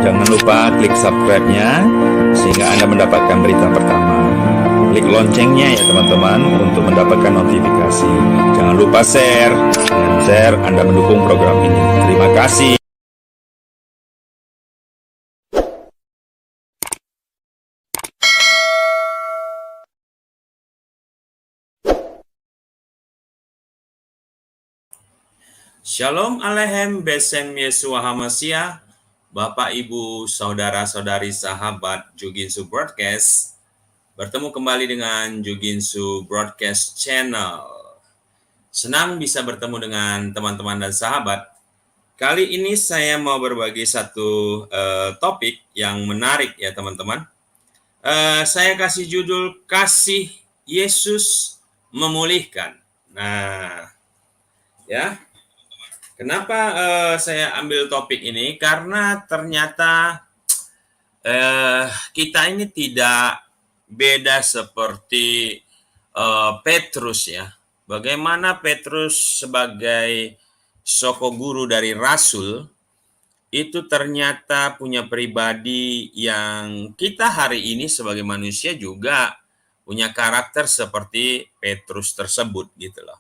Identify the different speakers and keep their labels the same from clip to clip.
Speaker 1: Jangan lupa klik subscribe-nya sehingga Anda mendapatkan berita pertama. Klik loncengnya ya teman-teman untuk mendapatkan notifikasi. Jangan lupa share. Dengan share Anda mendukung program ini. Terima kasih.
Speaker 2: Shalom Aleichem Besem Yeshua HaMashiach, Bapak Ibu Saudara-saudari sahabat Juginsu Broadcast. Bertemu kembali dengan Juginsu Broadcast Channel. Senang bisa bertemu dengan teman-teman dan sahabat. Kali ini saya mau berbagi satu topik yang menarik ya teman-teman. Saya kasih judul Kasih Yesus Memulihkan. Nah, ya. Kenapa saya ambil topik ini? Karena ternyata kita ini tidak beda seperti Petrus ya. Bagaimana Petrus sebagai soko guru dari Rasul itu ternyata punya pribadi yang kita hari ini sebagai manusia juga punya karakter seperti Petrus tersebut gitu loh.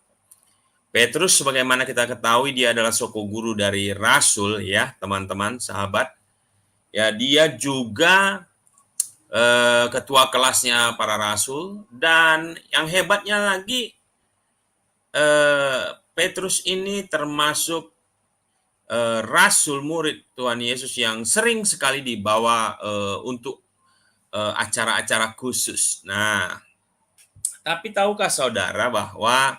Speaker 2: Petrus sebagaimana kita ketahui dia adalah soko guru dari Rasul ya teman-teman sahabat. Ya dia juga ketua kelasnya para Rasul dan yang hebatnya lagi Petrus ini termasuk Rasul murid Tuhan Yesus yang sering sekali dibawa untuk acara-acara khusus. Nah, tapi tahukah saudara bahwa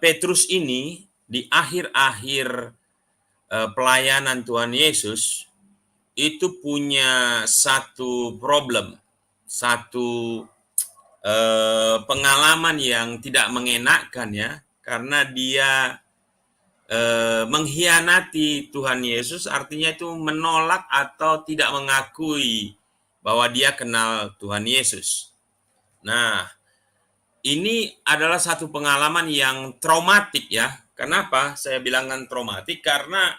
Speaker 2: Petrus ini di akhir-akhir pelayanan Tuhan Yesus itu punya satu problem, satu pengalaman yang tidak mengenakan ya, karena dia mengkhianati Tuhan Yesus, artinya itu menolak atau tidak mengakui bahwa dia kenal Tuhan Yesus. Nah, ini adalah satu pengalaman yang traumatik ya. Kenapa saya bilangkan traumatik? Karena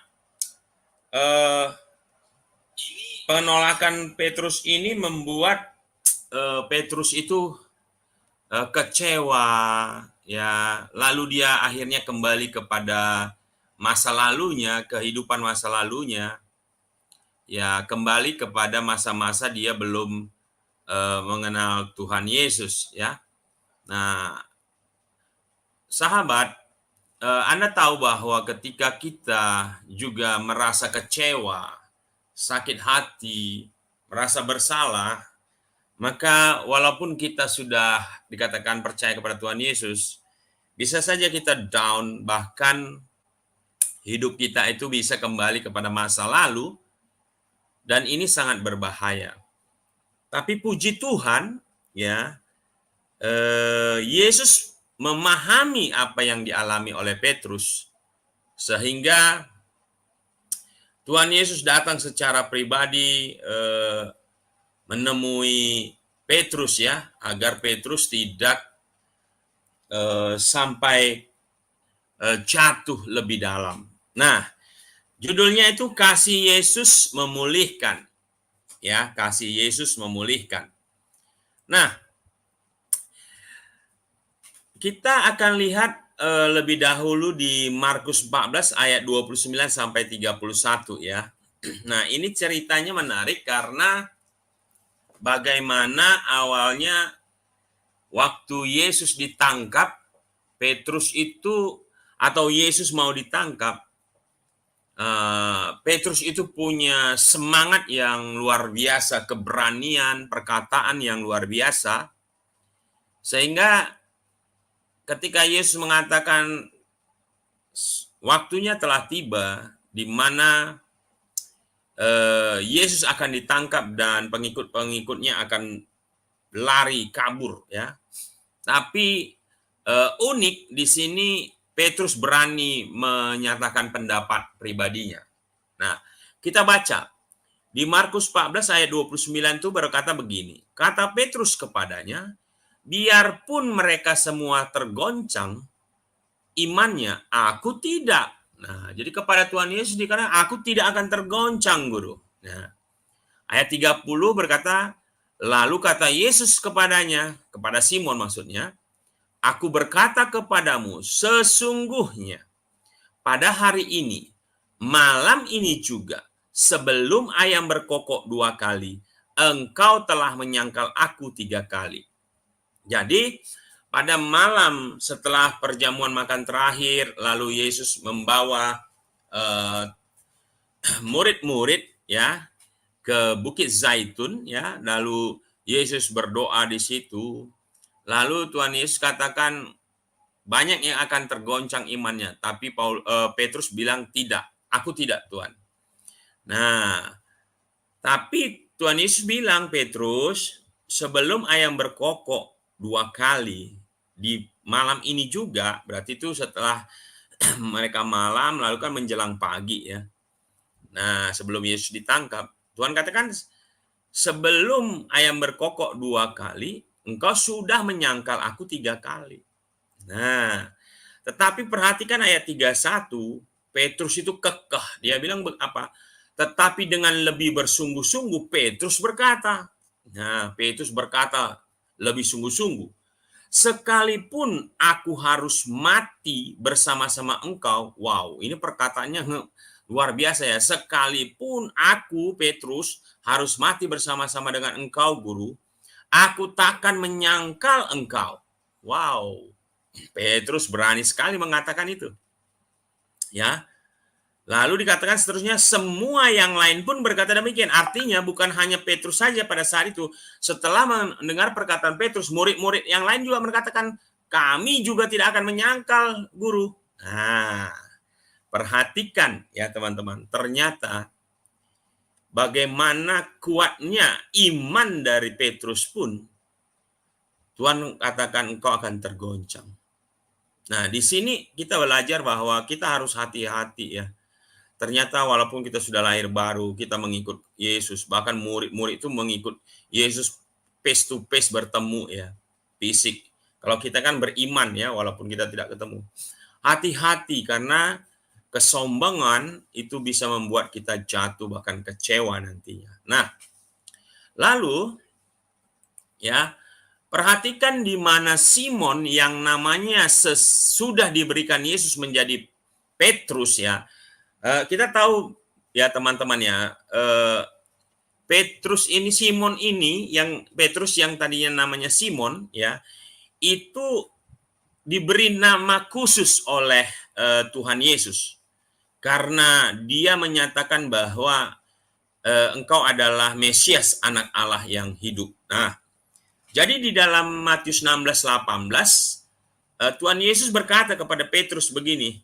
Speaker 2: penolakan Petrus ini membuat Petrus itu kecewa ya. Lalu dia akhirnya kembali kepada masa lalunya, kehidupan masa lalunya. Ya, kembali kepada masa-masa dia belum mengenal Tuhan Yesus ya. Nah, sahabat, Anda tahu bahwa ketika kita juga merasa kecewa, sakit hati, merasa bersalah, maka walaupun kita sudah dikatakan percaya kepada Tuhan Yesus, bisa saja kita down, bahkan hidup kita itu bisa kembali kepada masa lalu, dan ini sangat berbahaya. Tapi puji Tuhan, ya, Yesus memahami apa yang dialami oleh Petrus, sehingga Tuhan Yesus datang secara pribadi menemui Petrus ya, agar Petrus tidak sampai jatuh lebih dalam. Nah, judulnya itu Kasih Yesus Memulihkan. Ya, Kasih Yesus Memulihkan. Nah, kita akan lihat lebih dahulu di Markus 14 ayat 29 sampai 31 ya. Nah, ini ceritanya menarik karena bagaimana awalnya waktu Yesus ditangkap, Petrus itu atau Yesus mau ditangkap, Petrus itu punya semangat yang luar biasa, keberanian, perkataan yang luar biasa, sehingga ketika Yesus mengatakan waktunya telah tiba di mana Yesus akan ditangkap dan pengikut-pengikutnya akan lari kabur ya. Tapi unik di sini Petrus berani menyatakan pendapat pribadinya. Nah, kita baca di Markus 14 ayat 29 itu berkata begini. Kata Petrus kepadanya, biarpun mereka semua tergoncang imannya, aku tidak. Nah, jadi kepada Tuhan Yesus dikatakan, aku tidak akan tergoncang, guru. Nah, ayat 30 berkata, lalu kata Yesus kepadanya, kepada Simon maksudnya, aku berkata kepadamu, sesungguhnya pada hari ini, malam ini juga, sebelum ayam berkokok 2 kali, engkau telah menyangkal aku 3 kali. Jadi, pada malam setelah perjamuan makan terakhir, lalu Yesus membawa murid-murid ya ke Bukit Zaitun ya, lalu Yesus berdoa di situ. Lalu Tuhan Yesus katakan banyak yang akan tergoncang imannya, tapi Petrus bilang tidak, aku tidak Tuhan. Nah, tapi Tuhan Yesus bilang, Petrus, sebelum ayam berkokok 2 kali di malam ini juga, berarti itu setelah mereka malam lalu kan menjelang pagi ya. Nah, sebelum Yesus ditangkap, Tuhan katakan sebelum ayam berkokok 2 kali, engkau sudah menyangkal aku 3 kali. Nah, tetapi perhatikan ayat 31, Petrus itu kekeh. Dia bilang apa? Tetapi dengan lebih bersungguh-sungguh Petrus berkata. Nah, Petrus berkata lebih sungguh-sungguh. Sekalipun aku harus mati bersama-sama engkau. Wow, ini perkataannya luar biasa ya. Sekalipun aku, Petrus, harus mati bersama-sama dengan engkau, guru, aku takkan menyangkal engkau. Wow, Petrus berani sekali mengatakan itu. Ya. Lalu dikatakan seterusnya, semua yang lain pun berkata demikian. Artinya bukan hanya Petrus saja pada saat itu. Setelah mendengar perkataan Petrus, murid-murid yang lain juga mengatakan, kami juga tidak akan menyangkal, guru. Nah, perhatikan ya teman-teman. Ternyata bagaimana kuatnya iman dari Petrus pun, Tuhan katakan engkau akan tergoncang. Nah, di sini kita belajar bahwa kita harus hati-hati ya. Ternyata walaupun kita sudah lahir baru, kita mengikut Yesus, bahkan murid-murid itu mengikut Yesus face to face, bertemu ya, fisik. Kalau kita kan beriman ya, walaupun kita tidak ketemu. Hati-hati karena kesombongan itu bisa membuat kita jatuh bahkan kecewa nantinya. Nah, lalu ya, perhatikan di mana Simon yang namanya sudah diberikan Yesus menjadi Petrus ya. Kita tahu ya teman-teman ya, Petrus ini, Simon ini, yang Petrus yang tadinya namanya Simon ya, itu diberi nama khusus oleh Tuhan Yesus karena dia menyatakan bahwa engkau adalah Mesias, anak Allah yang hidup. Nah, jadi di dalam Matius 16:18 Tuhan Yesus berkata kepada Petrus begini,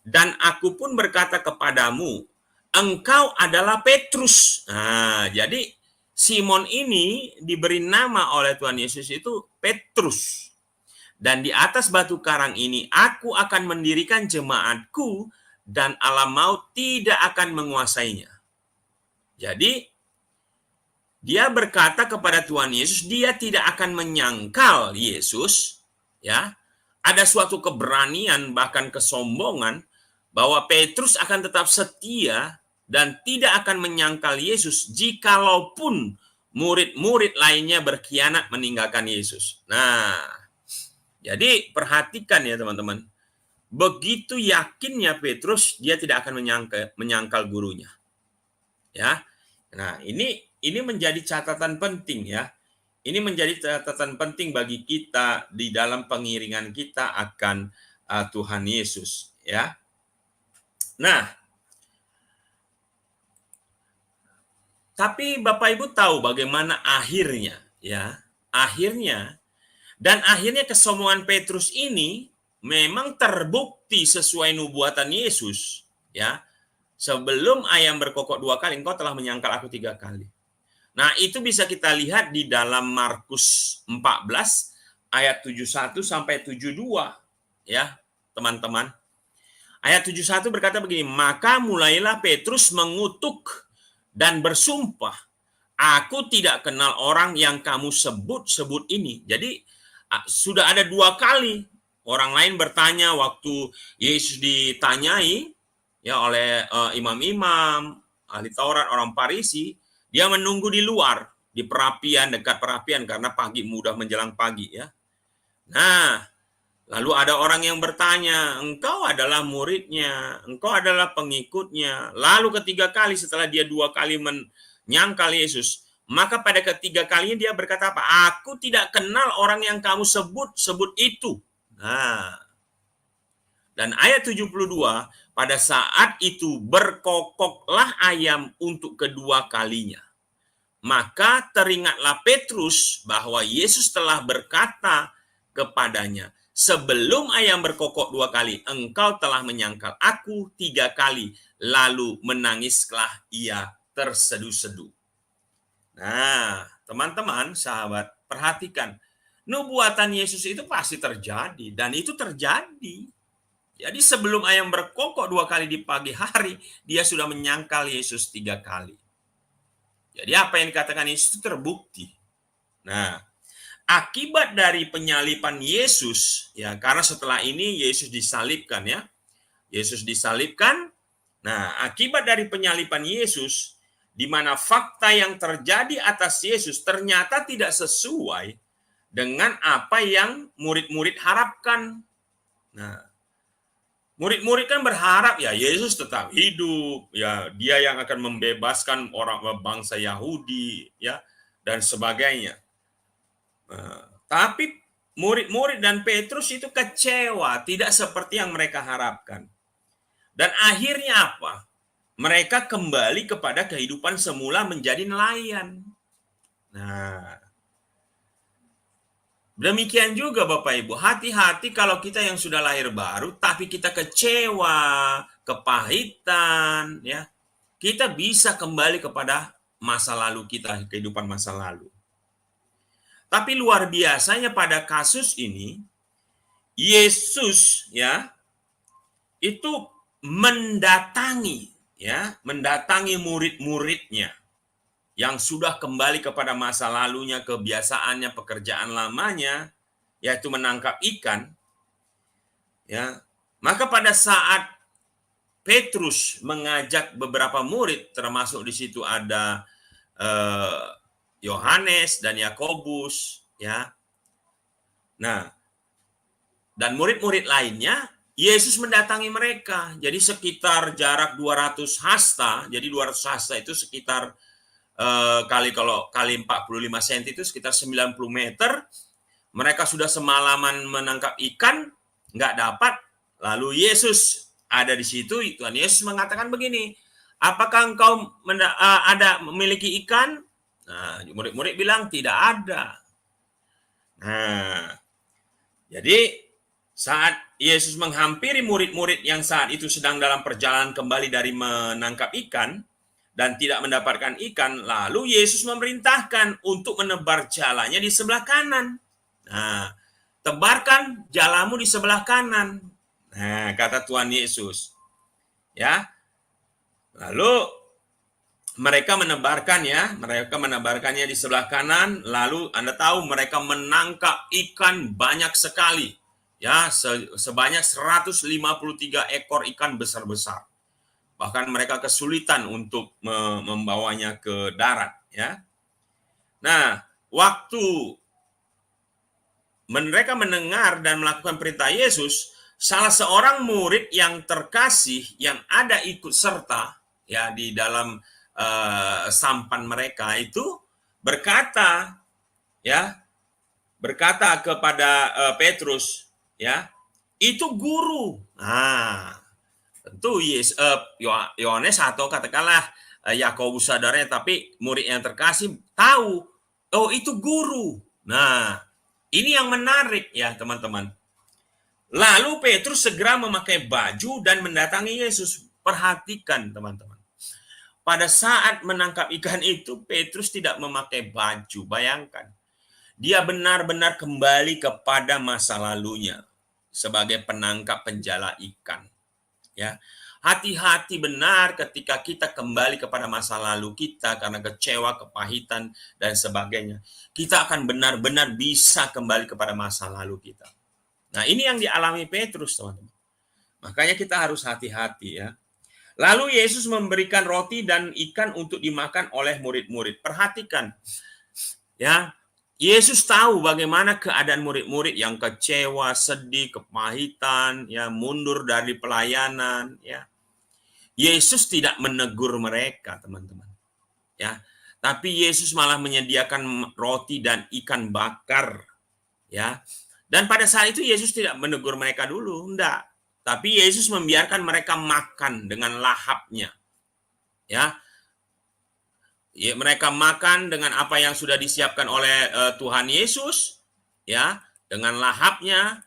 Speaker 2: dan aku pun berkata kepadamu, engkau adalah Petrus. Nah, jadi Simon ini diberi nama oleh Tuhan Yesus itu Petrus. Dan di atas batu karang ini aku akan mendirikan jemaatku dan alam maut tidak akan menguasainya. Jadi dia berkata kepada Tuhan Yesus, dia tidak akan menyangkal Yesus, ya. Ada suatu keberanian bahkan kesombongan bahwa Petrus akan tetap setia dan tidak akan menyangkal Yesus jikalaupun murid-murid lainnya berkhianat meninggalkan Yesus. Nah, jadi perhatikan ya teman-teman. Begitu yakinnya Petrus, dia tidak akan menyangkal gurunya. Ya. Nah, ini menjadi catatan penting ya. Ini menjadi catatan penting bagi kita di dalam pengiringan kita akan Tuhan Yesus ya. Nah, tapi Bapak Ibu tahu bagaimana akhirnya ya. Akhirnya kesombongan Petrus ini memang terbukti sesuai nubuatan Yesus ya. Sebelum ayam berkokok 2 kali, engkau telah menyangkal aku 3 kali. Nah, itu bisa kita lihat di dalam Markus 14 ayat 71 sampai 72 ya, teman-teman. Ayat 71 berkata begini, maka mulailah Petrus mengutuk dan bersumpah, aku tidak kenal orang yang kamu sebut-sebut ini. Jadi sudah ada 2 kali Orang lain bertanya waktu Yesus ditanyai ya oleh imam-imam, ahli Taurat, orang Farisi, dia menunggu di luar, di perapian, dekat perapian karena pagi mudah menjelang pagi ya. Nah, lalu ada orang yang bertanya, engkau adalah muridnya, engkau adalah pengikutnya. Lalu ketiga kali setelah dia 2 kali menyangkal Yesus, maka pada ketiga kalinya dia berkata apa? Aku tidak kenal orang yang kamu sebut itu. Nah, dan ayat 72, pada saat itu berkokoklah ayam untuk kedua kalinya. Maka teringatlah Petrus bahwa Yesus telah berkata kepadanya, sebelum ayam berkokok 2 kali, engkau telah menyangkal aku 3 kali. Lalu menangislah ia terseduh-seduh. Nah, teman-teman, sahabat, perhatikan. Nubuatan Yesus itu pasti terjadi, dan itu terjadi. Jadi sebelum ayam berkokok 2 kali di pagi hari, dia sudah menyangkal Yesus 3 kali. Jadi apa yang dikatakan Yesus itu terbukti. Nah, akibat dari penyaliban Yesus, ya karena setelah ini Yesus disalibkan ya. Yesus disalibkan. Nah, akibat dari penyaliban Yesus, di mana fakta yang terjadi atas Yesus ternyata tidak sesuai dengan apa yang murid-murid harapkan. Nah, murid-murid kan berharap ya Yesus tetap hidup, ya dia yang akan membebaskan orang bangsa Yahudi, ya dan sebagainya. Tapi murid-murid dan Petrus itu kecewa, tidak seperti yang mereka harapkan. Dan akhirnya apa? Mereka kembali kepada kehidupan semula menjadi nelayan. Nah, demikian juga Bapak Ibu, hati-hati kalau kita yang sudah lahir baru, tapi kita kecewa, kepahitan, ya, kita bisa kembali kepada masa lalu kita, kehidupan masa lalu. Tapi luar biasanya pada kasus ini, Yesus ya itu mendatangi murid-muridnya yang sudah kembali kepada masa lalunya, kebiasaannya, pekerjaan lamanya, yaitu menangkap ikan. Ya, maka pada saat Petrus mengajak beberapa murid, termasuk di situ ada Yohanes dan Yakobus, ya. Nah, dan murid-murid lainnya, Yesus mendatangi mereka. Jadi sekitar jarak 200 hasta, jadi 200 hasta itu sekitar kali 45 cm itu sekitar 90 meter. Mereka sudah semalaman menangkap ikan, nggak dapat. Lalu Yesus ada di situ. Tuhan Yesus mengatakan begini, apakah engkau memiliki ikan? Nah, murid-murid bilang tidak ada. Nah, jadi saat Yesus menghampiri murid-murid yang saat itu sedang dalam perjalanan kembali dari menangkap ikan dan tidak mendapatkan ikan, lalu Yesus memerintahkan untuk menebar jalannya di sebelah kanan. Nah, tebarkan jalamu di sebelah kanan. Nah, kata Tuhan Yesus. Ya. Lalu mereka menebarkannya di sebelah kanan, lalu Anda tahu mereka menangkap ikan banyak sekali. Ya, sebanyak 153 ekor ikan besar-besar. Bahkan mereka kesulitan untuk membawanya ke darat, ya. Nah, waktu mereka mendengar dan melakukan perintah Yesus, salah seorang murid yang terkasih yang ada ikut serta ya di dalam sampan mereka itu berkata kepada Petrus, ya, itu guru. Nah, tentu Yohanes atau katakanlah Yakobus saudaranya, tapi murid yang terkasih tahu, oh itu guru. Nah, ini yang menarik ya teman-teman. Lalu Petrus segera memakai baju dan mendatangi Yesus. Perhatikan teman-teman. Pada saat menangkap ikan itu, Petrus tidak memakai baju. Bayangkan. Dia benar-benar kembali kepada masa lalunya sebagai penangkap penjala ikan. Ya, hati-hati benar ketika kita kembali kepada masa lalu kita karena kecewa, kepahitan, dan sebagainya. Kita akan benar-benar bisa kembali kepada masa lalu kita. Nah, ini yang dialami Petrus, teman-teman. Makanya kita harus hati-hati ya. Lalu Yesus memberikan roti dan ikan untuk dimakan oleh murid-murid. Perhatikan ya, Yesus tahu bagaimana keadaan murid-murid yang kecewa, sedih, kepahitan, ya, mundur dari pelayanan, ya. Yesus tidak menegur mereka, teman-teman. Ya. Tapi Yesus malah menyediakan roti dan ikan bakar, ya. Dan pada saat itu Yesus tidak menegur mereka dulu, enggak. Tapi Yesus membiarkan mereka makan dengan lahapnya. Ya. Ya, mereka makan dengan apa yang sudah disiapkan oleh Tuhan Yesus, ya, dengan lahapnya.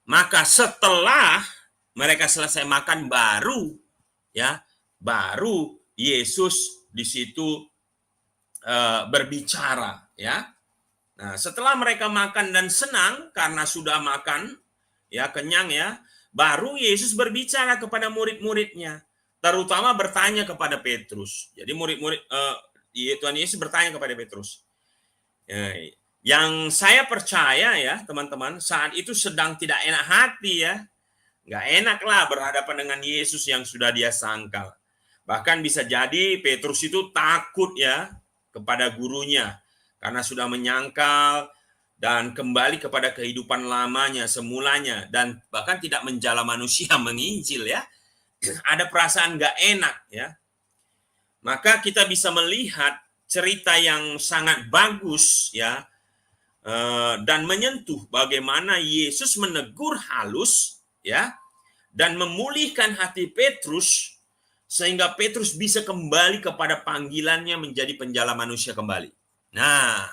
Speaker 2: Maka setelah mereka selesai makan baru Yesus di situ berbicara, ya. Nah, setelah mereka makan dan senang karena sudah makan, ya, kenyang, ya, baru Yesus berbicara kepada murid-muridnya, terutama bertanya kepada Petrus. Jadi murid-murid Tuhan Yesus bertanya kepada Petrus. Ya, yang saya percaya ya, teman-teman, saat itu sedang tidak enak hati ya. Nggak enak lah berhadapan dengan Yesus yang sudah dia sangkal. Bahkan bisa jadi Petrus itu takut ya kepada gurunya karena sudah menyangkal dan kembali kepada kehidupan lamanya, semulanya, dan bahkan tidak menjala manusia menginjil ya. Ada perasaan nggak enak ya. Maka kita bisa melihat cerita yang sangat bagus ya, dan menyentuh bagaimana Yesus menegur halus ya, dan memulihkan hati Petrus sehingga Petrus bisa kembali kepada panggilannya menjadi penjala manusia kembali. Nah,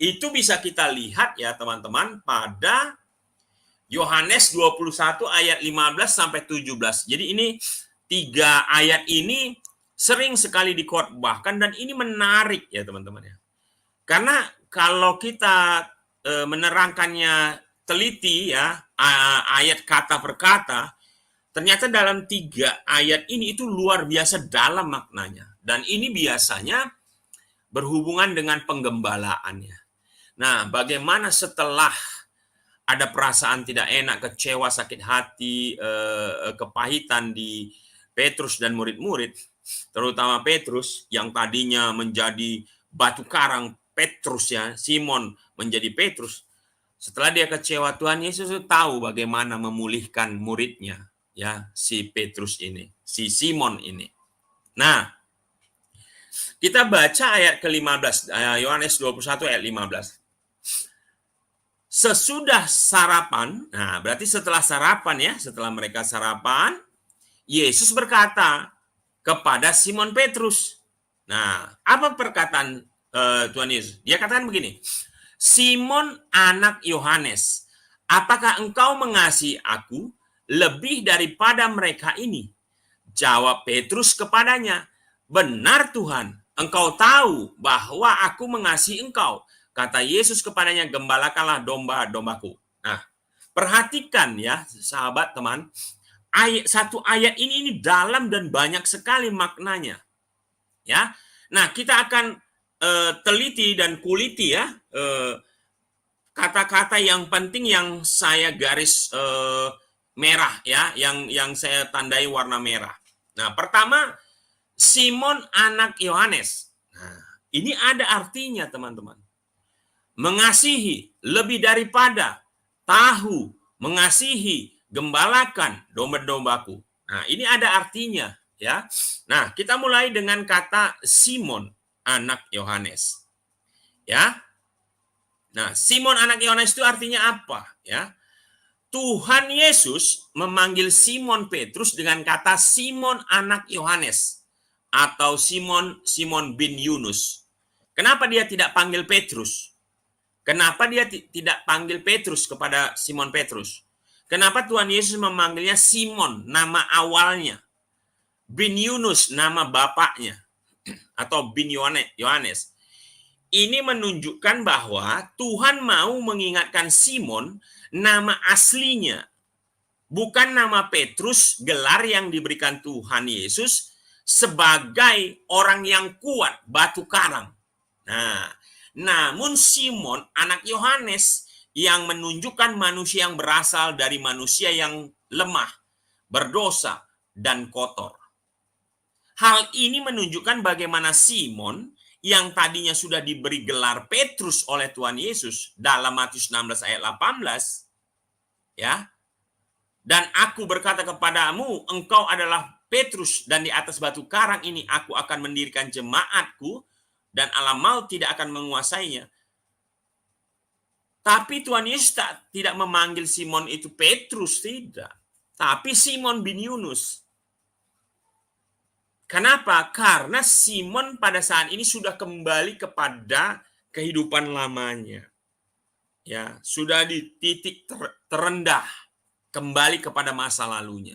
Speaker 2: itu bisa kita lihat ya teman-teman pada Yohanes 21 ayat 15 sampai 17. Jadi ini 3 ayat ini sering sekali dikhotbahkan dan ini menarik ya teman-teman ya. Karena kalau kita menerangkannya teliti ya, ayat kata per kata, ternyata dalam 3 ayat ini itu luar biasa dalam maknanya. Dan ini biasanya berhubungan dengan penggembalaannya. Nah, bagaimana setelah ada perasaan tidak enak, kecewa, sakit hati, kepahitan di Petrus dan murid-murid, terutama Petrus yang tadinya menjadi batu karang, Petrus ya, Simon menjadi Petrus. Setelah dia kecewa, Tuhan Yesus tahu bagaimana memulihkan muridnya, ya, si Petrus ini, si Simon ini. Nah, kita baca ayat ke-15, Yohanes 21 ayat 15. Sesudah sarapan, nah berarti setelah sarapan ya, setelah mereka sarapan, Yesus berkata kepada Simon Petrus. Nah, apa perkataan Tuhan Yesus? Dia katakan begini, Simon anak Yohanes, apakah engkau mengasihi aku lebih daripada mereka ini? Jawab Petrus kepadanya, benar Tuhan, engkau tahu bahwa aku mengasihi engkau. Kata Yesus kepadanya, gembalakanlah domba-dombaku. Nah, perhatikan ya sahabat teman, satu ayat ini dalam dan banyak sekali maknanya. Ya, nah kita akan teliti dan kuliti ya kata-kata yang penting yang saya garis merah ya, yang saya tandai warna merah. Nah, pertama Simon anak Yohanes. Nah, ini ada artinya teman-teman. Mengasihi lebih daripada, tahu, mengasihi, gembalakan domba-dombaku. Nah, ini ada artinya ya. Nah, kita mulai dengan kata Simon anak Yohanes. Ya. Nah, Simon anak Yohanes itu artinya apa? Ya. Tuhan Yesus memanggil Simon Petrus dengan kata Simon anak Yohanes atau Simon bin Yunus. Kenapa dia tidak panggil Petrus? Kenapa dia tidak panggil Petrus kepada Simon Petrus? Kenapa Tuhan Yesus memanggilnya Simon, nama awalnya? Bin Yunus, nama bapaknya. Atau bin Yohanes. Ini menunjukkan bahwa Tuhan mau mengingatkan Simon nama aslinya. Bukan nama Petrus, gelar yang diberikan Tuhan Yesus sebagai orang yang kuat, batu karang. Nah, namun Simon anak Yohanes yang menunjukkan manusia yang berasal dari manusia yang lemah, berdosa, dan kotor. Hal ini menunjukkan bagaimana Simon yang tadinya sudah diberi gelar Petrus oleh Tuhan Yesus dalam Matius 16 ayat 18, ya. Dan aku berkata kepadamu, engkau adalah Petrus, dan di atas batu karang ini aku akan mendirikan jemaatku, dan alam maut tidak akan menguasainya. Tapi Tuhan Yesus tidak memanggil Simon itu Petrus, tidak. Tapi Simon bin Yunus. Kenapa? Karena Simon pada saat ini sudah kembali kepada kehidupan lamanya. Ya, sudah di titik terendah, kembali kepada masa lalunya.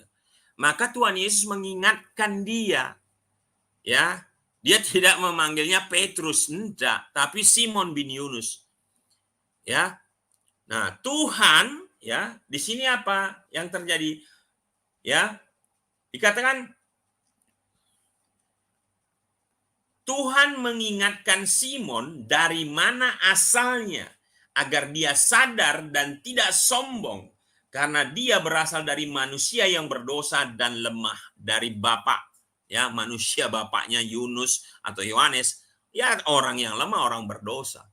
Speaker 2: Maka Tuhan Yesus mengingatkan dia. Ya, dia tidak memanggilnya Petrus, enggak, tapi Simon bin Yunus. Ya. Nah, Tuhan, ya, di sini apa yang terjadi? Ya, dikatakan Tuhan mengingatkan Simon dari mana asalnya agar dia sadar dan tidak sombong karena dia berasal dari manusia yang berdosa dan lemah, dari bapak, ya, manusia bapaknya Yunus atau Yohanes, ya, orang yang lemah, orang berdosa.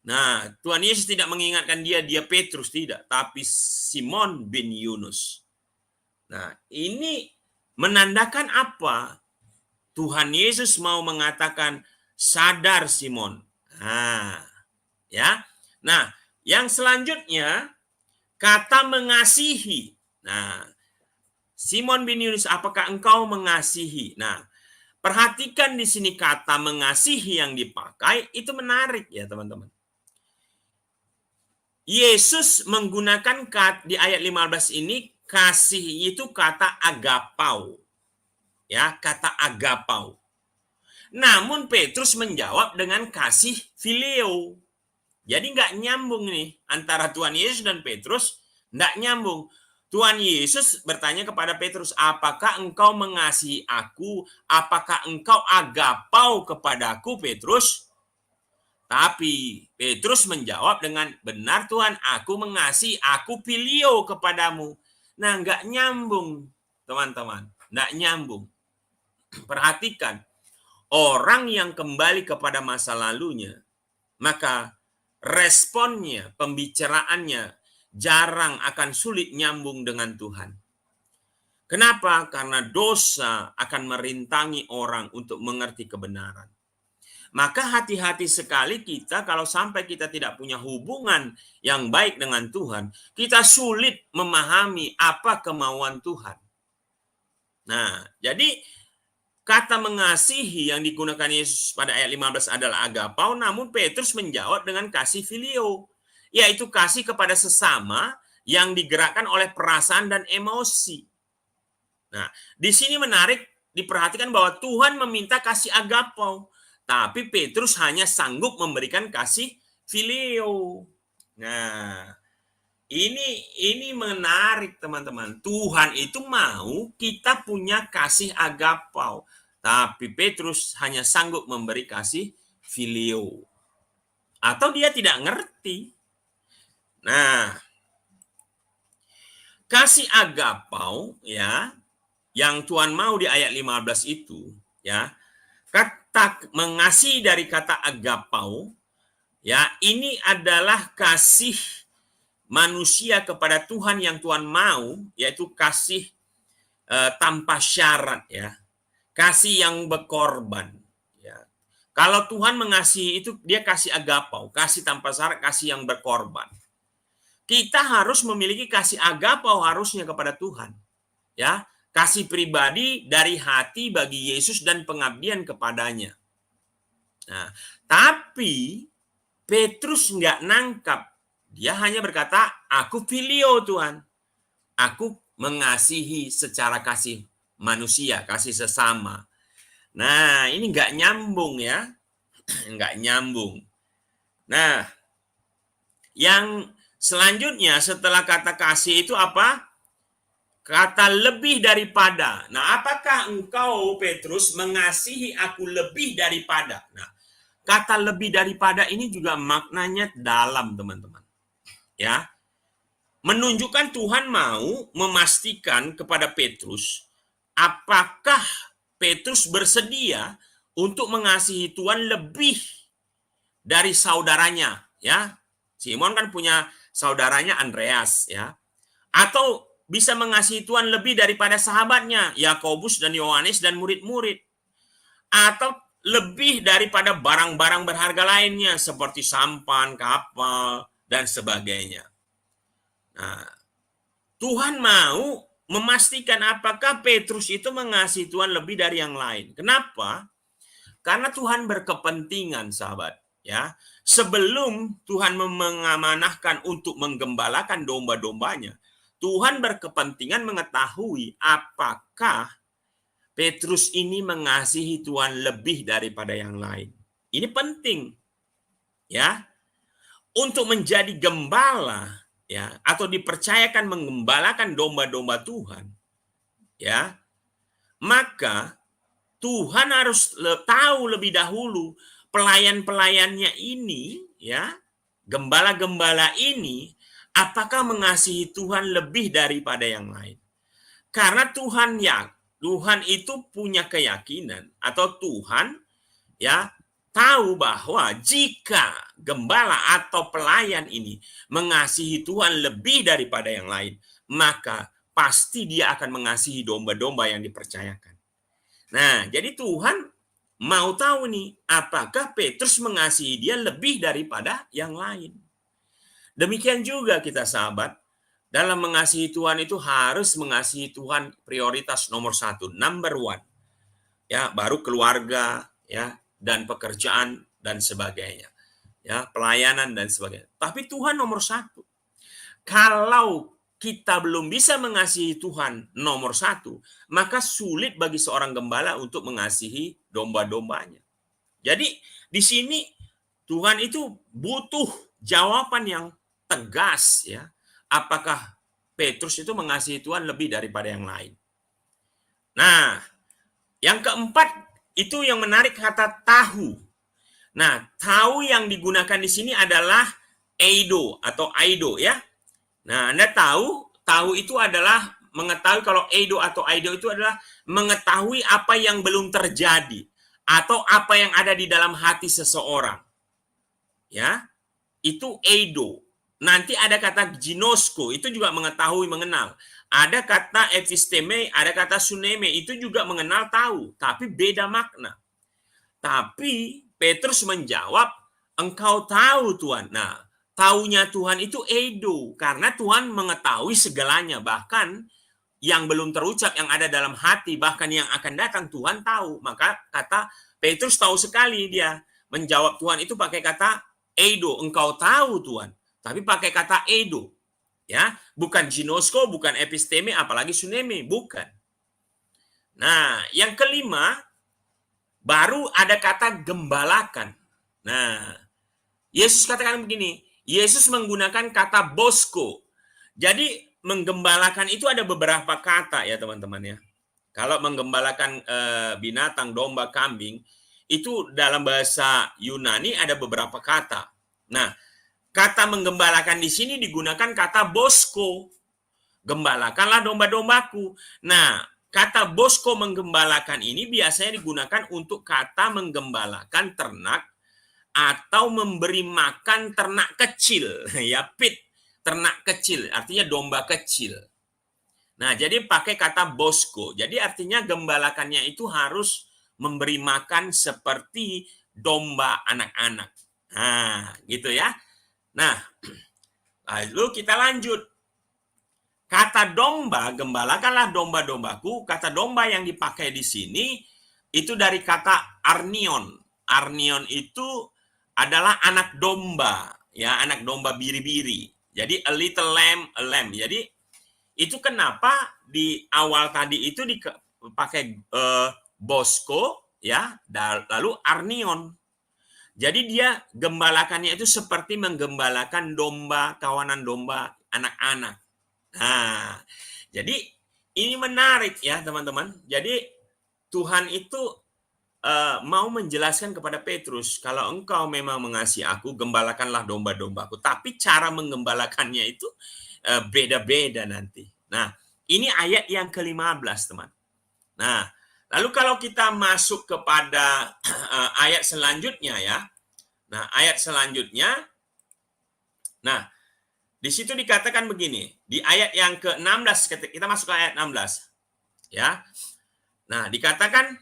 Speaker 2: Nah, Tuhan Yesus tidak mengingatkan dia Petrus, tidak, tapi Simon bin Yunus. Nah, ini menandakan apa? Tuhan Yesus mau mengatakan, sadar Simon. Nah, ya. Nah, yang selanjutnya kata mengasihi. Nah, Simon bin Yunus, apakah engkau mengasihi? Nah, perhatikan di sini kata mengasihi yang dipakai itu menarik ya, teman-teman. Yesus menggunakan di ayat 15 ini, kasih itu kata agapau. Ya, kata agapau. Namun Petrus menjawab dengan kasih phileo. Jadi nggak nyambung nih antara Tuhan Yesus dan Petrus, nggak nyambung. Tuhan Yesus bertanya kepada Petrus, apakah engkau mengasihi aku? Apakah engkau agapau kepadaku, Petrus? Tapi Petrus menjawab dengan, benar Tuhan, aku mengasihi, aku phileo kepadamu. Nah, nggak nyambung, teman-teman. Nggak nyambung. Perhatikan, orang yang kembali kepada masa lalunya, maka responnya, pembicaraannya jarang akan sulit nyambung dengan Tuhan. Kenapa? Karena dosa akan merintangi orang untuk mengerti kebenaran. Maka hati-hati sekali kita kalau sampai kita tidak punya hubungan yang baik dengan Tuhan, kita sulit memahami apa kemauan Tuhan. Nah, jadi kata mengasihi yang digunakan Yesus pada ayat 15 adalah agapau, namun Petrus menjawab dengan kasih phileo, yaitu kasih kepada sesama yang digerakkan oleh perasaan dan emosi. Nah, di sini menarik diperhatikan bahwa Tuhan meminta kasih agapau, tapi Petrus hanya sanggup memberikan kasih phileo. Nah, ini menarik, teman-teman. Tuhan itu mau kita punya kasih agapau, tapi Petrus hanya sanggup memberi kasih phileo. Atau dia tidak ngerti. Nah, kasih agapau ya, yang Tuhan mau di ayat 15 itu, ya. Kata mengasihi dari kata agapau, ya, ini adalah kasih manusia kepada Tuhan yang Tuhan mau, yaitu kasih tanpa syarat, ya, kasih yang berkorban. Ya. Kalau Tuhan mengasihi itu dia kasih agapau, kasih tanpa syarat, kasih yang berkorban. Kita harus memiliki kasih agapau harusnya kepada Tuhan, ya, kasih pribadi dari hati bagi Yesus dan pengabdian kepadanya. Nah, tapi Petrus nggak nangkap. Dia hanya berkata, aku phileo Tuhan. Aku mengasihi secara kasih manusia, kasih sesama. Nah, ini nggak nyambung ya. Nggak nyambung. Nah, yang selanjutnya setelah kata kasih itu apa? Kata lebih daripada. Nah, apakah engkau, Petrus, mengasihi aku lebih daripada? Nah, kata lebih daripada ini juga maknanya dalam, teman-teman. ya, menunjukkan Tuhan mau memastikan kepada Petrus apakah Petrus bersedia untuk mengasihi Tuhan lebih dari saudaranya, ya. Simon kan punya saudaranya Andreas, ya. Atau bisa mengasihi Tuhan lebih daripada sahabatnya, Yakobus dan Yohanes dan murid-murid. Atau lebih daripada barang-barang berharga lainnya seperti sampan, kapal, dan sebagainya. Nah, Tuhan mau memastikan apakah Petrus itu mengasihi Tuhan lebih dari yang lain. Kenapa? Karena Tuhan berkepentingan, sahabat, ya. Sebelum Tuhan mengamanahkan untuk menggembalakan domba-dombanya, Tuhan berkepentingan mengetahui apakah Petrus ini mengasihi Tuhan lebih daripada yang lain. Ini penting, ya. Untuk menjadi gembala, ya, atau dipercayakan menggembalakan domba-domba Tuhan, ya, maka Tuhan harus tahu lebih dahulu pelayan-pelayannya ini, ya, gembala-gembala ini, apakah mengasihi Tuhan lebih daripada yang lain. Karena Tuhan itu punya keyakinan, atau Tuhan, ya, tahu bahwa jika gembala atau pelayan ini mengasihi Tuhan lebih daripada yang lain, maka pasti dia akan mengasihi domba-domba yang dipercayakan. Nah, jadi Tuhan mau tahu nih, apakah Petrus mengasihi dia lebih daripada yang lain. Demikian juga kita, sahabat, dalam mengasihi Tuhan itu harus mengasihi Tuhan prioritas nomor 1, number 1. Ya, baru keluarga, ya, dan pekerjaan dan sebagainya. Ya, pelayanan dan sebagainya. Tapi Tuhan nomor 1. Kalau kita belum bisa mengasihi Tuhan nomor 1, maka sulit bagi seorang gembala untuk mengasihi domba-dombanya. Jadi di sini Tuhan itu butuh jawaban yang tegas, ya. Apakah Petrus itu mengasihi Tuhan lebih daripada yang lain? Nah, yang keempat itu yang menarik, kata tahu. Nah, tahu yang digunakan di sini adalah eido atau aido, ya. Nah, Anda tahu itu adalah mengetahui. Kalau eido atau aido itu adalah mengetahui apa yang belum terjadi atau apa yang ada di dalam hati seseorang. Ya, itu eido. Nanti ada kata ginosko, itu juga mengetahui, mengenal. Ada kata episteme, ada kata suneme, itu juga mengenal, tahu, tapi beda makna. Tapi Petrus menjawab, engkau tahu Tuhan. Nah, taunya Tuhan itu eido, karena Tuhan mengetahui segalanya, bahkan yang belum terucap, yang ada dalam hati, bahkan yang akan datang Tuhan tahu. Maka kata Petrus tahu sekali, dia menjawab Tuhan itu pakai kata eido, engkau tahu Tuhan, tapi pakai kata eido, ya, bukan ginosko, bukan episteme, apalagi suneme, bukan. Nah, yang kelima baru ada kata gembalakan. Nah, Yesus katakan begini, Yesus menggunakan kata bosko. Jadi menggembalakan itu ada beberapa kata, ya teman-teman, ya. Kalau menggembalakan binatang, domba, kambing, itu dalam bahasa Yunani ada beberapa kata. Nah, kata menggembalakan di sini digunakan kata bosko. Gembalakanlah domba-dombaku. Nah, kata bosko menggembalakan ini biasanya digunakan untuk kata menggembalakan ternak atau memberi makan ternak kecil, ya, pit, ternak kecil, artinya domba kecil. Nah, jadi pakai kata bosko. Jadi artinya gembalakannya itu harus memberi makan seperti domba anak-anak. Nah, gitu ya. Nah, lalu kita lanjut. Kata domba, gembalakanlah domba-dombaku. Kata domba yang dipakai di sini itu dari kata arnion. Arnion itu adalah anak domba, ya, anak domba biri-biri. Jadi a little lamb, a lamb. Jadi itu kenapa di awal tadi itu dipakai bosko, ya, lalu arnion. Jadi dia gembalakannya itu seperti menggembalakan domba, kawanan domba, anak-anak. Nah, jadi ini menarik, ya teman-teman. Jadi Tuhan itu mau menjelaskan kepada Petrus, kalau engkau memang mengasihi aku, gembalakanlah domba-dombaku. Tapi cara menggembalakannya itu beda-beda nanti. Nah, ini ayat yang ke-15, teman. Nah, lalu kalau kita masuk kepada ayat selanjutnya ya. Nah, ayat selanjutnya, nah, di situ dikatakan begini, di ayat yang ke-16, kita masuk ke ayat 16. Ya. Nah, dikatakan,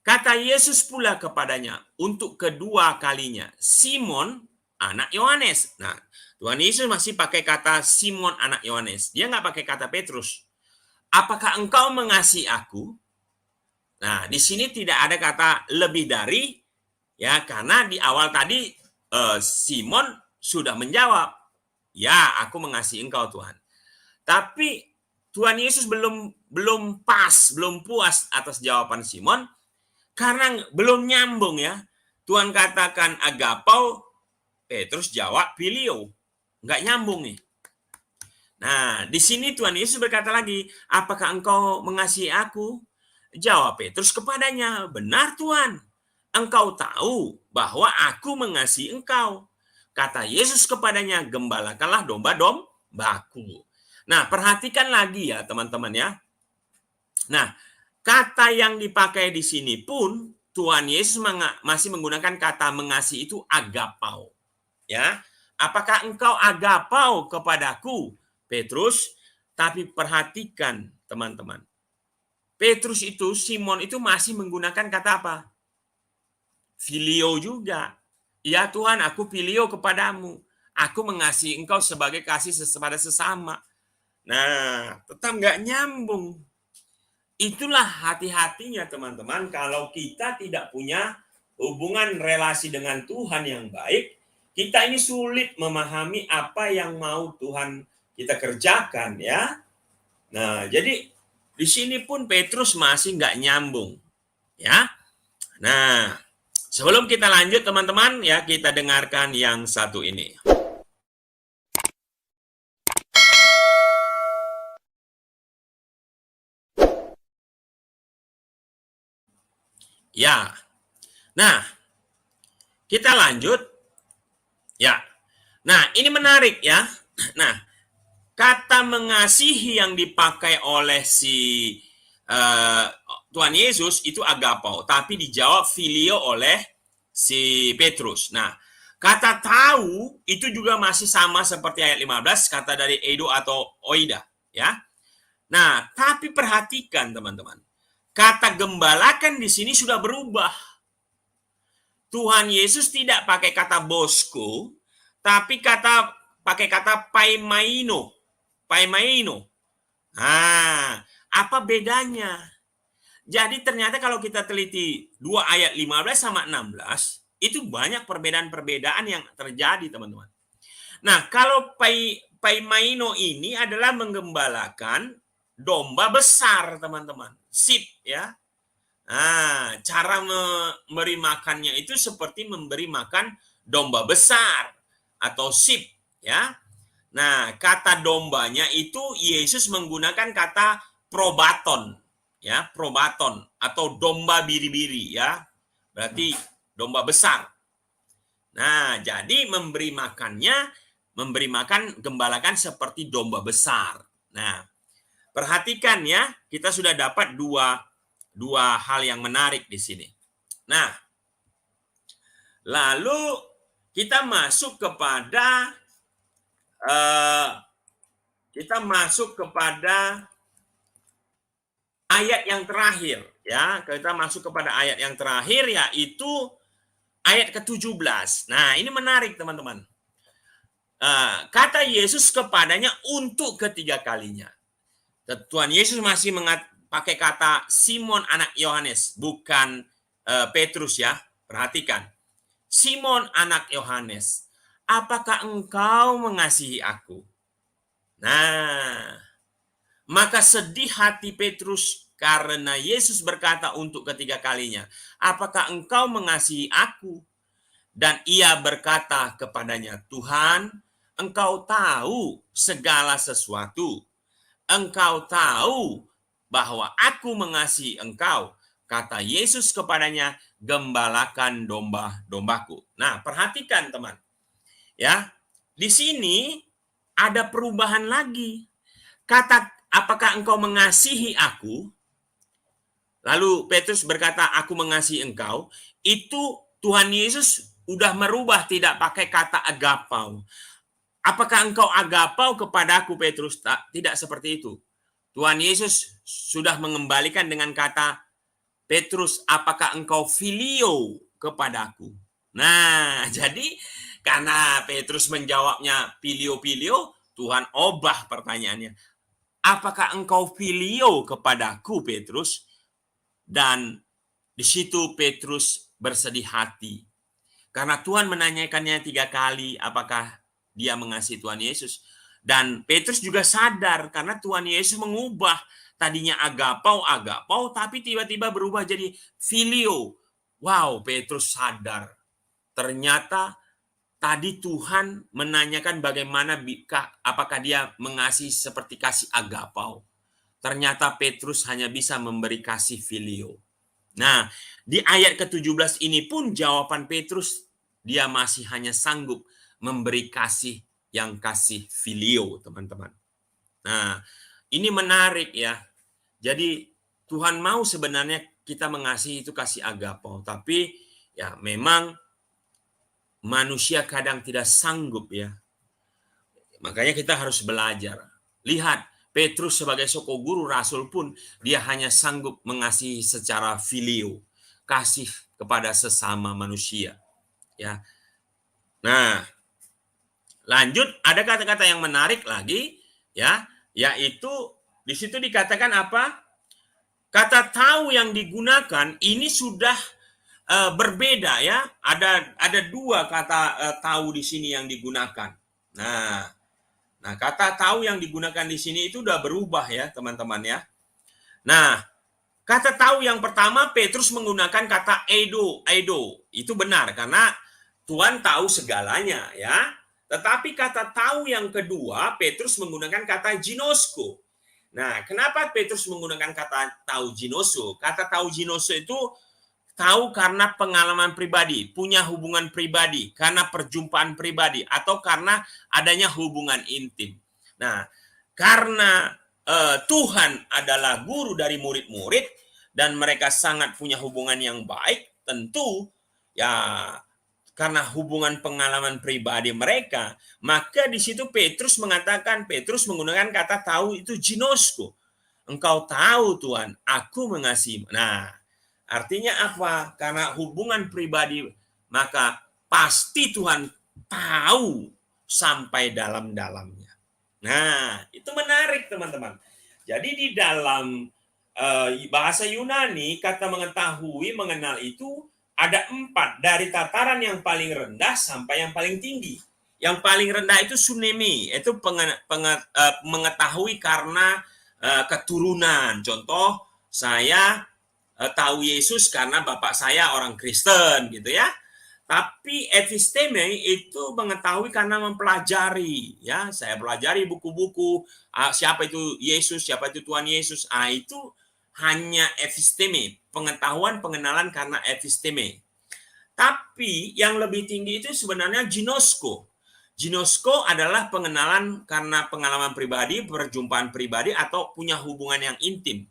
Speaker 2: kata Yesus pula kepadanya untuk kedua kalinya, Simon, anak Yohanes. Nah, Tuhan Yesus masih pakai kata Simon, anak Yohanes. Dia nggak pakai kata Petrus. Apakah engkau mengasihi aku? Nah, di sini tidak ada kata lebih dari, ya, karena di awal tadi Simon sudah menjawab, ya, aku mengasihi engkau Tuhan. Tapi Tuhan Yesus belum puas atas jawaban Simon, karena belum nyambung ya. Tuhan katakan agapau, Petrus jawab filio. Nggak nyambung nih. Nah, di sini Tuhan Yesus berkata lagi, apakah engkau mengasihi aku? Jawab Petrus kepadanya, benar Tuhan. Engkau tahu bahwa aku mengasihi engkau. Kata Yesus kepadanya, gembalakanlah domba-dombaku. Nah, perhatikan lagi ya teman-teman ya. Nah, kata yang dipakai di sini pun Tuhan Yesus masih menggunakan kata mengasihi itu agapau. Ya, apakah engkau agapau kepadaku, Petrus? Tapi perhatikan teman-teman. Petrus itu, Simon itu masih menggunakan kata apa? Filio juga. Ya Tuhan, aku filio kepadamu. Aku mengasihi engkau sebagai kasih pada sesama. Nah, tetap nggak nyambung. Itulah hati-hatinya teman-teman, kalau kita tidak punya hubungan relasi dengan Tuhan yang baik, kita ini sulit memahami apa yang mau Tuhan kita kerjakan ya. Nah, jadi di sini pun Petrus masih nggak nyambung ya. Nah, sebelum kita lanjut teman-teman ya, kita dengarkan yang satu ini. Ya. Nah, kita lanjut. Ya. Nah, ini menarik ya. Nah, kata mengasihi yang dipakai oleh si Tuhan Yesus itu agapau, tapi dijawab filio oleh si Petrus. Nah, kata tahu itu juga masih sama seperti ayat 15, kata dari edo atau oida, ya. Nah, tapi perhatikan teman-teman. Kata gembalakan di sini sudah berubah. Tuhan Yesus tidak pakai kata bosko, tapi pakai kata paimaino. Paimaino. Nah, apa bedanya? Jadi ternyata kalau kita teliti 2 ayat 15 sama 16, itu banyak perbedaan-perbedaan yang terjadi, teman-teman. Nah, kalau paimaino ini adalah menggembalakan domba besar, teman-teman. Sheep, ya. Nah, cara memberi makannya itu seperti memberi makan domba besar atau sheep, ya. Nah, kata dombanya itu Yesus menggunakan kata probaton, ya, probaton atau domba biri-biri, ya. Berarti domba besar. Nah, jadi memberi makan gembalakan seperti domba besar. Nah, perhatikan ya, kita sudah dapat dua hal yang menarik di sini. Nah, lalu kita masuk kepada ayat yang terakhir, ya. Kita masuk kepada ayat yang terakhir, yaitu ayat ke-17. Nah, ini menarik teman-teman. Kata Yesus kepadanya untuk ketiga kalinya. Tuhan Yesus masih pakai kata Simon anak Yohanes, bukan Petrus ya. Perhatikan. Simon anak Yohanes, apakah engkau mengasihi aku? Nah, maka sedih hati Petrus karena Yesus berkata untuk ketiga kalinya, apakah engkau mengasihi aku? Dan ia berkata kepadanya, Tuhan, engkau tahu segala sesuatu. Engkau tahu bahwa aku mengasihi engkau. kata Yesus kepadanya, gembalakan domba-dombaku. Nah, perhatikan teman. Ya, di sini ada perubahan lagi. Kata, apakah engkau mengasihi aku? Lalu Petrus berkata, aku mengasihi engkau. Itu Tuhan Yesus udah merubah, tidak pakai kata agapau. Apakah engkau agapau kepadaku, Petrus? Tidak seperti itu. Tuhan Yesus sudah mengembalikan dengan kata, Petrus, apakah engkau filio kepadaku? Nah, jadi karena Petrus menjawabnya filio-filio, Tuhan ubah pertanyaannya. Apakah engkau filio kepadaku, Petrus? Dan di situ Petrus bersedih hati. Karena Tuhan menanyakannya 3 kali apakah dia mengasihi Tuhan Yesus. Dan Petrus juga sadar karena Tuhan Yesus mengubah tadinya agapau, tapi tiba-tiba berubah jadi filio. Wow, Petrus sadar. Ternyata tadi Tuhan menanyakan bagaimana apakah dia mengasihi seperti kasih agapau. Ternyata Petrus hanya bisa memberi kasih filio. Nah, di ayat ke-17 ini pun jawaban Petrus, dia masih hanya sanggup memberi kasih yang kasih filio, teman-teman. Nah, ini menarik ya. Jadi Tuhan mau sebenarnya kita mengasihi itu kasih agapau, tapi ya memang manusia kadang tidak sanggup ya. Makanya kita harus belajar. Lihat, Petrus sebagai soko guru rasul pun dia hanya sanggup mengasihi secara filio, kasih kepada sesama manusia. Ya. Nah, lanjut ada kata-kata yang menarik lagi ya, yaitu di situ dikatakan apa? Kata tahu yang digunakan ini sudah berbeda ya. Ada 2 kata tahu di sini yang digunakan. Nah, kata tahu yang digunakan di sini itu udah berubah ya, teman-teman ya. Nah, kata tahu yang pertama Petrus menggunakan kata eido. Itu benar karena Tuhan tahu segalanya ya. Tetapi kata tahu yang kedua Petrus menggunakan kata ginosko. Nah, kenapa Petrus menggunakan kata tahu ginosko? Kata tahu ginosko itu tahu karena pengalaman pribadi, punya hubungan pribadi, karena perjumpaan pribadi, atau karena adanya hubungan intim. Nah, karena Tuhan adalah guru dari murid-murid, dan mereka sangat punya hubungan yang baik, tentu ya karena hubungan pengalaman pribadi mereka, maka di situ Petrus menggunakan kata tahu itu ginosko. Engkau tahu Tuhan, aku mengasihi. Nah, artinya apa? Karena hubungan pribadi, maka pasti Tuhan tahu sampai dalam-dalamnya. Nah, itu menarik teman-teman. Jadi di dalam bahasa Yunani, kata mengetahui, mengenal itu ada 4. Dari tataran yang paling rendah sampai yang paling tinggi. Yang paling rendah itu sunemi, itu mengetahui karena keturunan. Contoh, saya tahu Yesus karena bapak saya orang Kristen gitu ya. Tapi episteme itu mengetahui karena mempelajari ya. Saya pelajari buku-buku siapa itu Yesus, siapa itu Tuhan Yesus. Itu hanya episteme, pengetahuan pengenalan karena episteme. Tapi yang lebih tinggi itu sebenarnya ginosko. Ginosko adalah pengenalan karena pengalaman pribadi, perjumpaan pribadi, atau punya hubungan yang intim.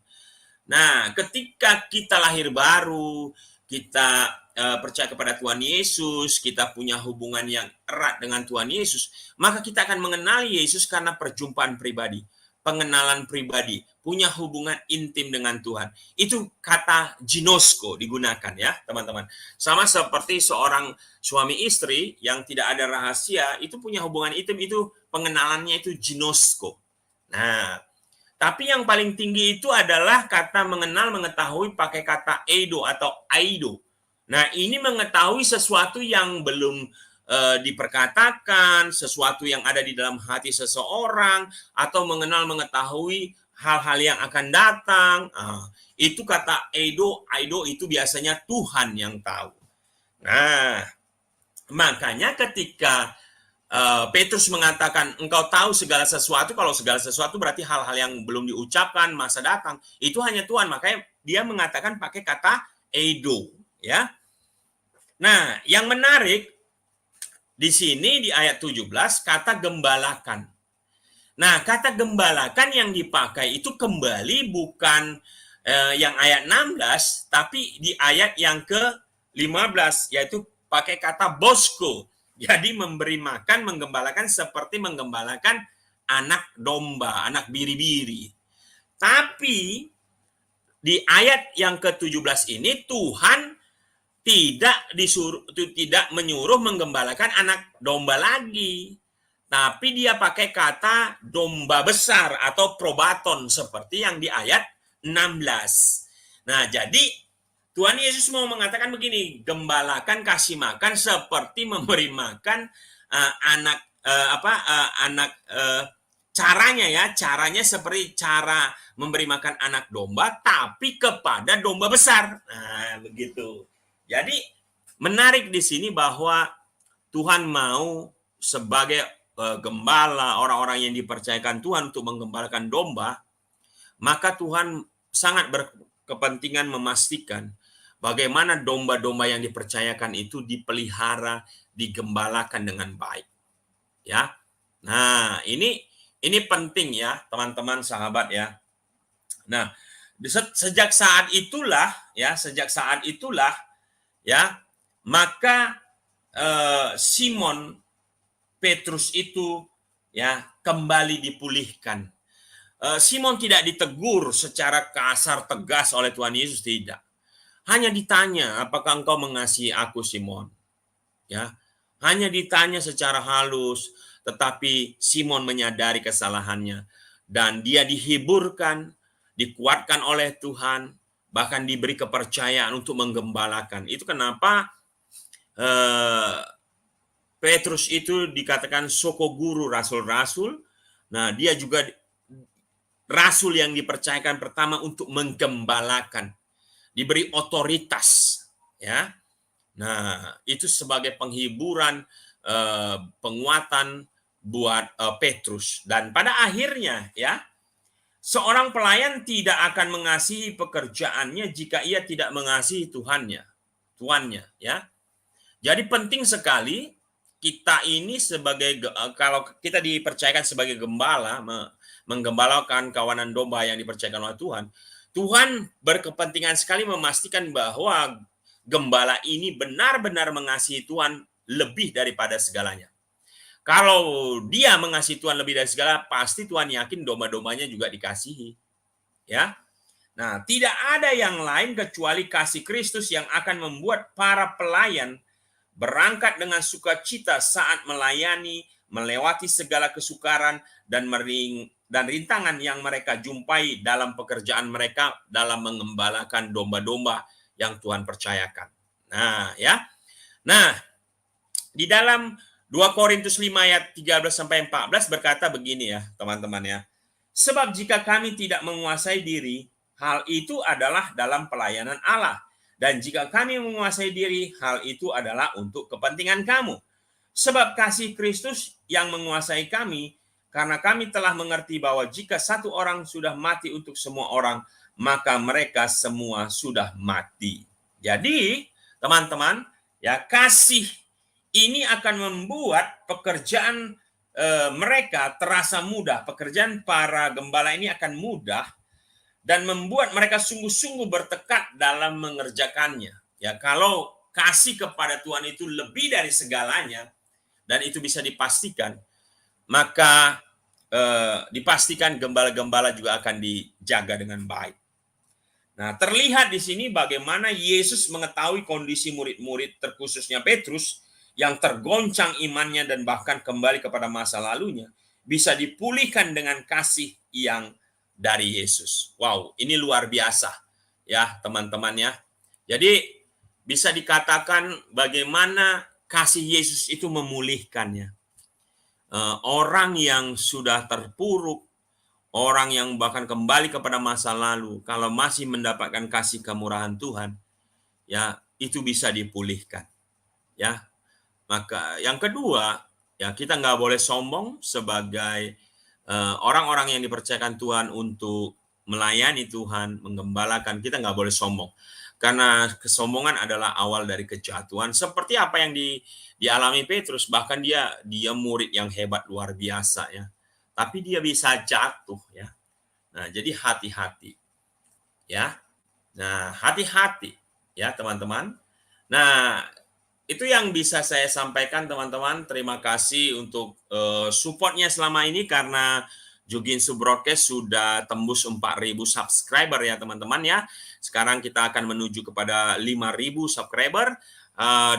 Speaker 2: Nah, ketika kita lahir baru, kita percaya kepada Tuhan Yesus, kita punya hubungan yang erat dengan Tuhan Yesus, maka kita akan mengenali Yesus karena perjumpaan pribadi, pengenalan pribadi, punya hubungan intim dengan Tuhan. Itu kata ginosko digunakan ya, teman-teman. Sama seperti seorang suami istri yang tidak ada rahasia, itu punya hubungan intim, itu pengenalannya itu ginosko. Nah, tapi yang paling tinggi itu adalah kata mengenal, mengetahui pakai kata eido atau aido. Nah, ini mengetahui sesuatu yang belum diperkatakan, sesuatu yang ada di dalam hati seseorang, atau mengenal, mengetahui hal-hal yang akan datang. Itu kata eido itu biasanya Tuhan yang tahu. Nah, makanya ketika Petrus mengatakan, engkau tahu segala sesuatu. Kalau segala sesuatu berarti hal-hal yang belum diucapkan, masa datang. Itu hanya Tuhan. Makanya dia mengatakan pakai kata eido. Ya. Nah, yang menarik di sini di ayat 17 kata gembalakan. Nah, kata gembalakan yang dipakai itu kembali bukan yang ayat 16, tapi di ayat yang ke-15, yaitu pakai kata bosko. Jadi memberi makan, menggembalakan seperti menggembalakan anak domba, anak biri-biri. Tapi di ayat yang ke-17 ini Tuhan tidak menyuruh menggembalakan anak domba lagi. Tapi dia pakai kata domba besar atau probaton seperti yang di ayat 16. Nah, jadi Tuhan Yesus mau mengatakan begini, gembalakan, kasih makan seperti memberi makan caranya seperti cara memberi makan anak domba tapi kepada domba besar. Nah, begitu. Jadi menarik di sini bahwa Tuhan mau sebagai gembala, orang-orang yang dipercayakan Tuhan untuk menggembalakan domba, maka Tuhan sangat berkepentingan memastikan bagaimana domba-domba yang dipercayakan itu dipelihara, digembalakan dengan baik. Ya. Nah, ini penting ya, teman-teman sahabat ya. Nah, sejak saat itulah ya, maka Simon Petrus itu ya kembali dipulihkan. Simon tidak ditegur secara kasar tegas oleh Tuhan Yesus, tidak. Hanya ditanya, apakah engkau mengasihi aku, Simon? Ya, hanya ditanya secara halus, tetapi Simon menyadari kesalahannya dan dia dihiburkan, dikuatkan oleh Tuhan, bahkan diberi kepercayaan untuk menggembalakan. Itu kenapa Petrus itu dikatakan soko guru rasul-rasul. Nah, dia juga rasul yang dipercayakan pertama untuk menggembalakan, diberi otoritas, ya. Nah, itu sebagai penghiburan, penguatan buat Petrus. Dan pada akhirnya, ya, seorang pelayan tidak akan mengasihi pekerjaannya jika ia tidak mengasihi tuannya, ya. Jadi penting sekali kita ini sebagai, kalau kita dipercayakan sebagai gembala, menggembalakan kawanan domba yang dipercayakan oleh Tuhan, Tuhan berkepentingan sekali memastikan bahwa gembala ini benar-benar mengasihi Tuhan lebih daripada segalanya. Kalau dia mengasihi Tuhan lebih dari segala, pasti Tuhan yakin domba-dombanya juga dikasihi. Ya. Nah, tidak ada yang lain kecuali kasih Kristus yang akan membuat para pelayan berangkat dengan sukacita saat melayani, melewati segala kesukaran dan rintangan yang mereka jumpai dalam pekerjaan mereka dalam mengembalakan domba-domba yang Tuhan percayakan. Nah, ya. Nah, di dalam 2 Korintus 5 ayat 13 sampai 14 berkata begini ya, teman-teman ya. Sebab jika kami tidak menguasai diri, hal itu adalah dalam pelayanan Allah. Dan jika kami menguasai diri, hal itu adalah untuk kepentingan kamu. Sebab kasih Kristus yang menguasai kami, karena kami telah mengerti bahwa jika satu orang sudah mati untuk semua orang, maka mereka semua sudah mati. Jadi, teman-teman, ya, kasih ini akan membuat pekerjaan mereka terasa mudah. Pekerjaan para gembala ini akan mudah dan membuat mereka sungguh-sungguh bertekad dalam mengerjakannya. Ya, kalau kasih kepada Tuhan itu lebih dari segalanya dan itu bisa dipastikan, maka dipastikan gembala-gembala juga akan dijaga dengan baik. Nah, terlihat di sini bagaimana Yesus mengetahui kondisi murid-murid, terkhususnya Petrus, yang tergoncang imannya dan bahkan kembali kepada masa lalunya, bisa dipulihkan dengan kasih yang dari Yesus. Wow, ini luar biasa ya, teman-teman ya. Jadi bisa dikatakan bagaimana kasih Yesus itu memulihkannya. Orang yang sudah terpuruk, orang yang bahkan kembali kepada masa lalu, kalau masih mendapatkan kasih kemurahan Tuhan, ya itu bisa dipulihkan. Ya. Maka yang kedua, Ya, kita nggak boleh sombong sebagai orang-orang yang dipercayakan Tuhan untuk melayani Tuhan, menggembalakan. Kita nggak boleh sombong. Karena kesombongan adalah awal dari kejatuhan. Seperti apa yang dialami Petrus, bahkan dia murid yang hebat luar biasa ya. Tapi dia bisa jatuh ya. Nah, jadi hati-hati ya. Nah, hati-hati ya teman-teman. Nah, itu yang bisa saya sampaikan teman-teman. Terima kasih untuk supportnya selama ini, karena Juginsu Broadcast sudah tembus 4.000 subscriber ya teman-teman ya. Sekarang kita akan menuju kepada 5.000 subscriber.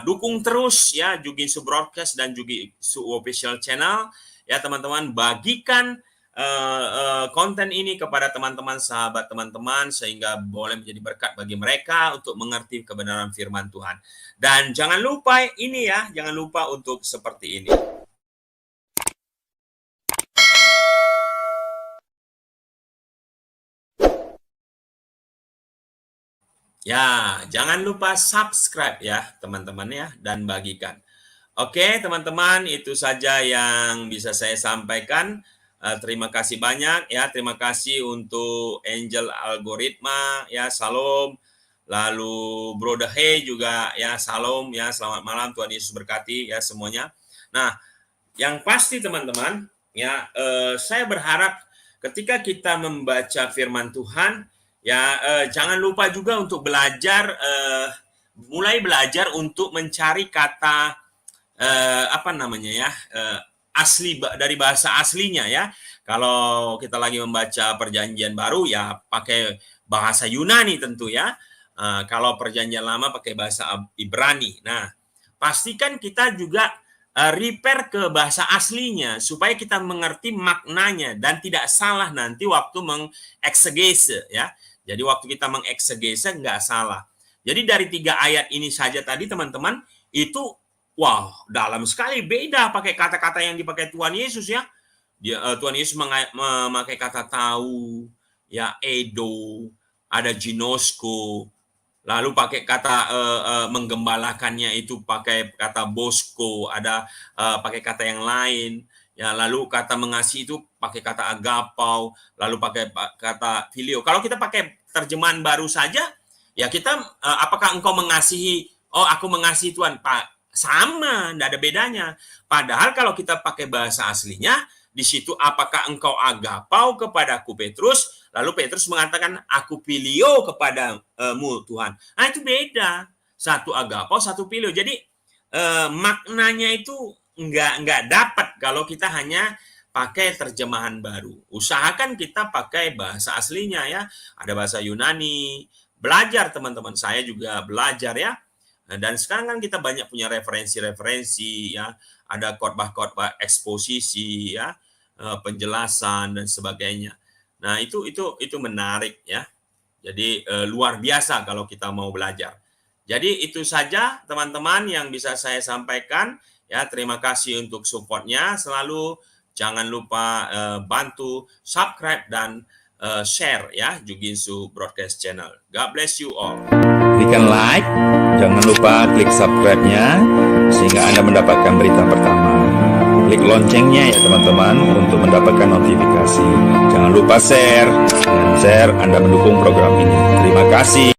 Speaker 2: Dukung terus ya Juginsu Broadcast dan Juginsu Official Channel ya teman-teman. Bagikan konten ini kepada teman-teman, sahabat teman-teman, sehingga boleh menjadi berkat bagi mereka untuk mengerti kebenaran firman Tuhan. Dan jangan lupa ini ya, jangan lupa untuk seperti ini. Ya, jangan lupa subscribe ya teman-teman ya, dan bagikan. Oke teman-teman, itu saja yang bisa saya sampaikan. Terima kasih banyak ya, terima kasih untuk Angel Algoritma ya, salam. Lalu Brother Hey juga ya, salam ya, selamat malam, Tuhan Yesus berkati ya semuanya. Nah, yang pasti teman-teman ya, saya berharap ketika kita membaca firman Tuhan ya, jangan lupa juga untuk belajar, mulai belajar untuk mencari kata apa namanya ya, asli dari bahasa aslinya ya. Kalau kita lagi membaca Perjanjian Baru ya pakai bahasa Yunani tentu ya. Kalau Perjanjian Lama pakai bahasa Ibrani. Nah, pastikan kita juga repair ke bahasa aslinya supaya kita mengerti maknanya dan tidak salah nanti waktu mengeksegese ya. Jadi waktu kita mengeksegese nggak salah. Jadi dari 3 ayat ini saja tadi teman-teman, itu wow, dalam sekali, beda pakai kata-kata yang dipakai Tuhan Yesus ya. Tuhan Yesus memakai kata tahu, ya edo, ada ginosko, lalu pakai kata menggembalakannya itu pakai kata bosko, ada pakai kata yang lain, ya lalu kata mengasihi itu pakai kata agapau, lalu pakai kata filio. Kalau kita pakai terjemahan baru saja, ya kita apakah engkau mengasihi? Oh, aku mengasihi Tuhan, Pak. Sama, tidak ada bedanya. Padahal kalau kita pakai bahasa aslinya, di situ apakah engkau agapau kepadaku Petrus, lalu Petrus mengatakan aku pilio kepadamu Tuhan. Nah itu beda, satu agapau, satu pilio. Jadi maknanya itu nggak dapat kalau kita hanya pakai terjemahan baru. Usahakan kita pakai bahasa aslinya ya. Ada bahasa Yunani, belajar teman-teman, saya juga belajar ya. Dan sekarang kan kita banyak punya referensi-referensi ya, ada khotbah-khotbah eksposisi ya, penjelasan dan sebagainya. Nah, itu menarik ya. Jadi luar biasa kalau kita mau belajar. Jadi itu saja teman-teman yang bisa saya sampaikan ya. Terima kasih untuk supportnya. Selalu jangan lupa bantu subscribe dan share ya Juginsu Broadcast Channel. God bless you all.
Speaker 1: Berikan like, jangan lupa klik subscribe-nya sehingga Anda mendapatkan berita pertama. Klik loncengnya ya teman-teman untuk mendapatkan notifikasi. Jangan lupa share. Dengan share Anda mendukung program ini. Terima kasih.